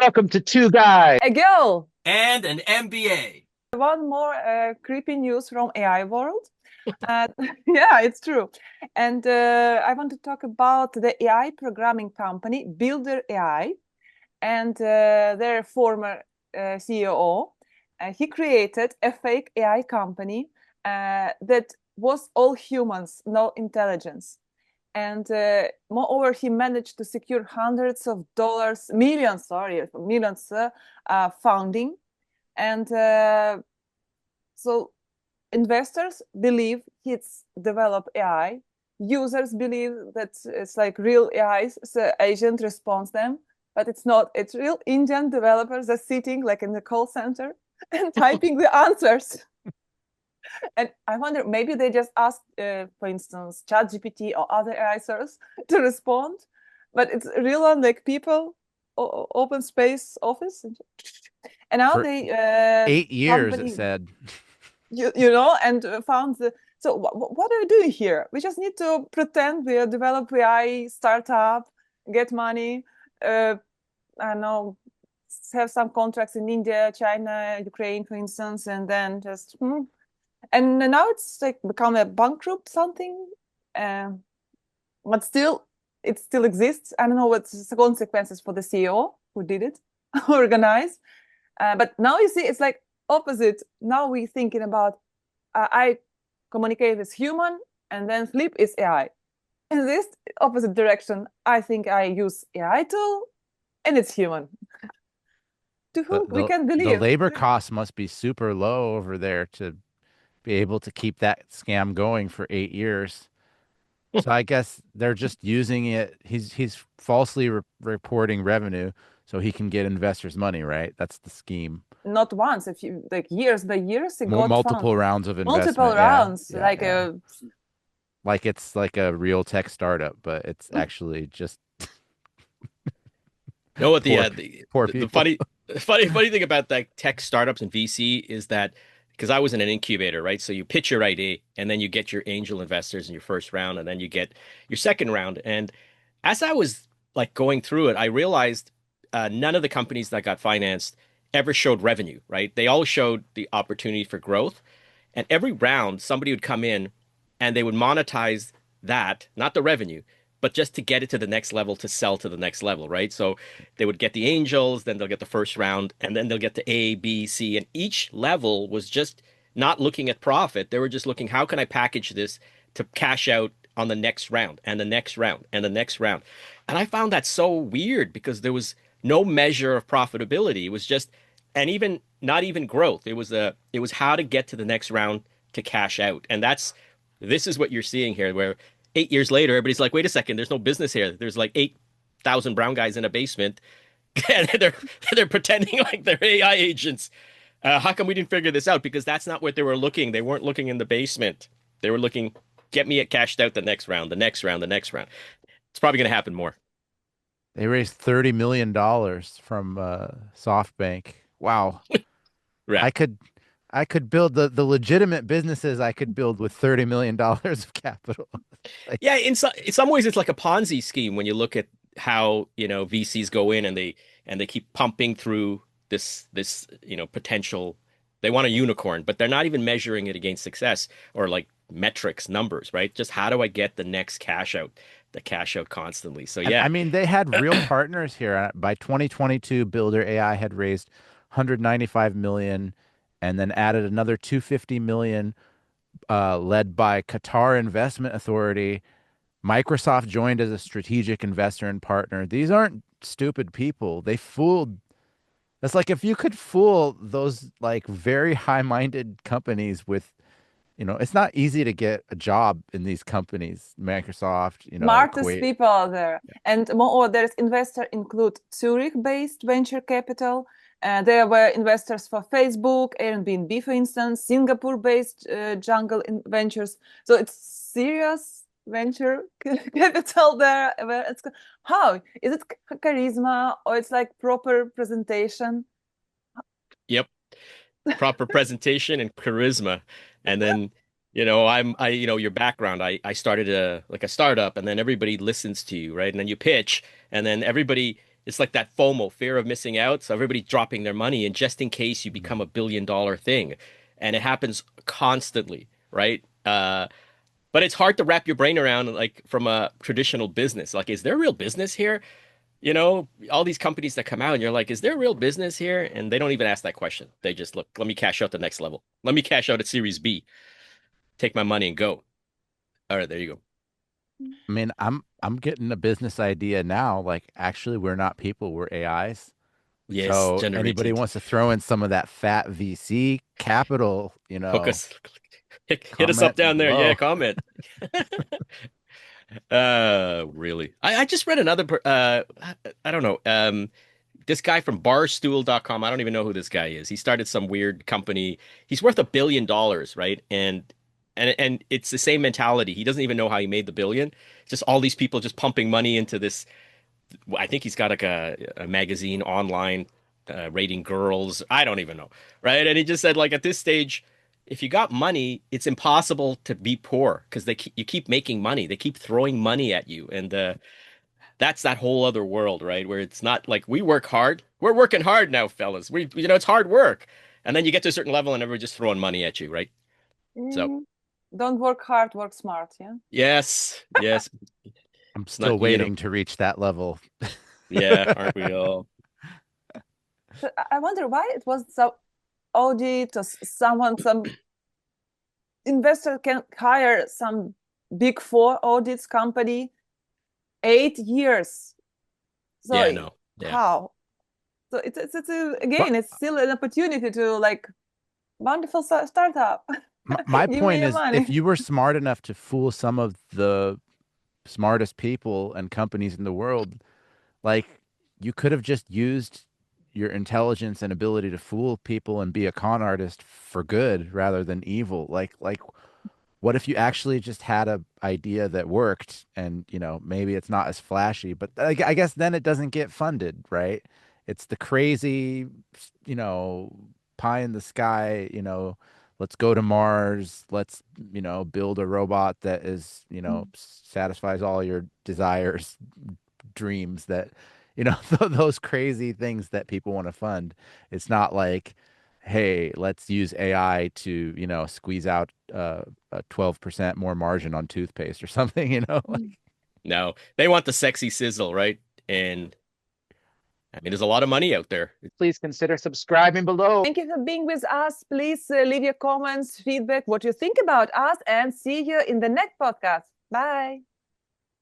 Welcome to Two Guys. A girl. And an MBA. One more creepy news from AI world. Uh, yeah, it's true. And I want to talk about the AI programming company, Builder AI, and their former CEO. He created a fake AI company that was all humans, no intelligence. And moreover, he managed to secure hundreds of dollars, millions funding. And so investors believe he's developed AI. Users believe that it's like real AI, so agent responds them, but it's not. It's real Indian developers are sitting like in the call center and typing the answers. And I wonder, maybe they just asked, for instance, ChatGPT or other AI source to respond, but it's real on like people, open space office, and now For they 8 years, it company, said. and found the. So what are we doing here? We just need to pretend we are develop AI startup, get money. I don't know, have some contracts in India, China, Ukraine, for instance, and then just. And now it's like become a bankrupt something, but still, it still exists. I don't know what's the consequences for the CEO who did it, organize. But now you see, it's like opposite. Now we're thinking about I communicate with human, and then flip is AI. In this opposite direction, I think I use AI tool, and it's human. To The, whom we the can the believe. labor costs must be super low over there to be able to keep that scam going for 8 years. So I guess they're just using it. He's falsely reporting revenue so he can get investors' money, right? That's the scheme. Not once, if you like years by years, it got found Multiple rounds of multiple investment. Yeah, rounds, yeah, like yeah. a Like it's like a real tech startup, but it's actually just Know what poor, poor the people. funny thing about like tech startups and VC is that because I was in an incubator, right? So you pitch your idea and then you get your angel investors in your first round and then you get your second round. And as I was like going through it, I realized none of the companies that got financed ever showed revenue, right? They all showed the opportunity for growth. And every round, somebody would come in and they would monetize that, not the revenue, but just to get it to the next level to sell to the next level, right? So they would get the angels, then they'll get the first round, and then they'll get to A, B, C. And each level was just not looking at profit. They were just looking, how can I package this to cash out on the next round and the next round and the next round? And I found that so weird because there was no measure of profitability. It was just, and even not even growth. It was how to get to the next round to cash out. And this is what you're seeing here, where 8 years later, everybody's like, wait a second, there's no business here. There's like 8,000 brown guys in a basement, and they're pretending like they're AI agents. How come we didn't figure this out? Because that's not what they were looking. They weren't looking in the basement. They were looking, get me it cashed out the next round, the next round, the next round. It's probably going to happen more. They raised $30 million from SoftBank. Wow. Yeah. I could I could build the legitimate businesses I could build with $30 million of capital. Like, Yeah, in some ways it's like a Ponzi scheme when you look at how, VCs go in and they keep pumping through this, potential. They want a unicorn, but they're not even measuring it against success or like metrics, numbers, right? Just how do I get the next the cash out constantly. So and yeah. I mean, they had real partners here. By 2022, Builder AI had raised 195 million and then added another 250 million led by Qatar Investment Authority. Microsoft joined as a strategic investor and partner. These aren't stupid people. They fooled. That's like if you could fool those like very high-minded companies with, it's not easy to get a job in these companies, Microsoft, Smartest Kuwait. people out there. And more, there's investor include Zurich-based venture capital. There were investors for Facebook, Airbnb, for instance, Singapore-based Jungle Ventures. So it's serious venture capital there. Where it's how is it charisma or it's like proper presentation? Yep. Proper presentation and charisma. And then, your background. I started a startup and then everybody listens to you, right? And then you pitch and then everybody It's like that FOMO, fear of missing out. So everybody's dropping their money, and just in case you become a billion-dollar thing, and it happens constantly, right? But it's hard to wrap your brain around, like from a traditional business. Like, is there real business here? You know, all these companies that come out, and you're like, is there real business here? And they don't even ask that question. They just look, let me cash out the next level. Let me cash out at Series B, take my money and go. All right, there you go. I mean, I'm getting a business idea now. Like, actually, we're not people, we're AIs. Yes, So anybody generated. wants to throw in some of that fat VC capital, Hook us. Hit us up comment down there. Yeah, below. comment. Really. I just read another I don't know. This guy from barstool.com. I don't even know who this guy is. He started some weird company. He's worth $1 billion, right? And it's the same mentality. He doesn't even know how he made the billion. Just all these people just pumping money into this. I think he's got like a magazine online rating girls. I don't even know, right? And he just said like at this stage, if you got money, it's impossible to be poor because you keep making money. They keep throwing money at you, and that's that whole other world, right? Where it's not like we work hard. We're working hard now, fellas. It's hard work, and then you get to a certain level, and everyone's just throwing money at you, right? So Mm, don't work hard, work smart. Yeah. yes, yes, I'm it's not, still waiting to reach that level. yeah, aren't we all? So I wonder why it was so audit or some investor can hire some big four audits company 8 years. So Yeah, no, yeah. how? So But again, it's still an opportunity to like wonderful startup. my Give me point your is, if money. you were smart enough to fool some of the smartest people and companies in the world, like you could have just used your intelligence and ability to fool people and be a con artist for good rather than evil. Like what if you actually just had a idea that worked and, maybe it's not as flashy, but I guess then it doesn't get funded, right? It's the crazy, you know, pie in the sky, let's go to Mars, let's, build a robot that is, satisfies all your desires, dreams that, those crazy things that people want to fund. It's not like, hey, let's use AI to, squeeze out a 12% more margin on toothpaste or something, like No, they want the sexy sizzle, right? And I mean, there's a lot of money out there. please consider subscribing below. Thank you for being with us. Please leave your comments, feedback, what you think about us, and see you in the next podcast. Bye.